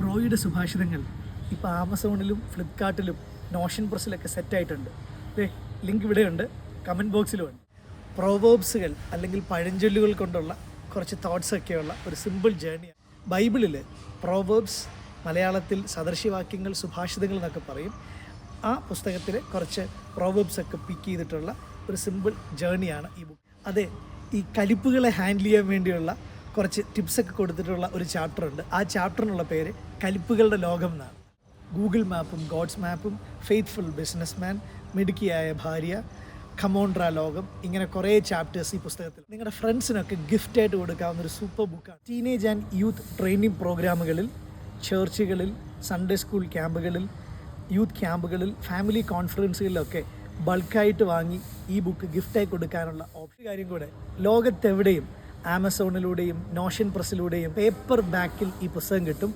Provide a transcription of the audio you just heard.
റോയിയുടെ സുഭാഷിതങ്ങൾ ഇപ്പോൾ ആമസോണിലും ഫ്ലിപ്കാർട്ടിലും നോഷൻ പ്രസ്സിലൊക്കെ സെറ്റായിട്ടുണ്ട്. ലിങ്ക് ഇവിടെയുണ്ട്, കമൻറ്റ് ബോക്സിലുമുണ്ട്. പ്രൊവേർബ്സുകൾ അല്ലെങ്കിൽ പഴഞ്ചൊല്ലുകൾ കൊണ്ടുള്ള കുറച്ച് തോട്ട്സൊക്കെയുള്ള ഒരു സിമ്പിൾ ജേർണിയാണ്. ബൈബിളിൽ പ്രൊവേർബ്സ്, മലയാളത്തിൽ സദൃശ്യവാക്യങ്ങൾ, സുഭാഷിതങ്ങൾ എന്നൊക്കെ പറയും. ആ പുസ്തകത്തിൽ കുറച്ച് പ്രൊവേർബ്സൊക്കെ പിക്ക് ചെയ്തിട്ടുള്ള ഒരു സിമ്പിൾ ജേർണിയാണ് ഈ ബുക്ക്. അതെ, ഈ കലിപ്പുകളെ ഹാൻഡിൽ ചെയ്യാൻ വേണ്ടിയുള്ള കുറച്ച് ടിപ്സൊക്കെ കൊടുത്തിട്ടുള്ള ഒരു ചാപ്റ്ററുണ്ട്. ആ ചാപ്റ്ററിനുള്ള പേര് കലിപ്പുകളുടെ ലോകം എന്നാണ്. ഗൂഗിൾ മാപ്പും ഗോഡ്സ് മാപ്പും, ഫെയ്ത്ത്ഫുൾ ബിസിനസ്മാൻ, മിടുക്കിയായ ഭാര്യ, കമോൺട്ര ലോകം, ഇങ്ങനെ കുറേ ചാപ്റ്റേഴ്സ് ഈ പുസ്തകത്തിൽ. നിങ്ങളുടെ ഫ്രണ്ട്സിനൊക്കെ ഗിഫ്റ്റായിട്ട് കൊടുക്കാവുന്ന ഒരു സൂപ്പർ ബുക്കാണ്. ടീനേജ് ആൻഡ് യൂത്ത് ട്രെയിനിങ് പ്രോഗ്രാമുകളിൽ, ചർച്ചുകളിൽ, സൺഡേ സ്കൂൾ ക്യാമ്പുകളിൽ, യൂത്ത് ക്യാമ്പുകളിൽ, ഫാമിലി കോൺഫറൻസുകളിലൊക്കെ ബൾക്കായിട്ട് വാങ്ങി ഈ ബുക്ക് ഗിഫ്റ്റായി കൊടുക്കാനുള്ള ഓപ്ഷൻ. കാര്യം കൂടെ, ലോകത്തെവിടെയും ആമസോണിലൂടെയും നോഷൻ പ്രസ്സിലൂടെയും പേപ്പർ ബാക്കിൽ ഈ പുസ്തകം കിട്ടും.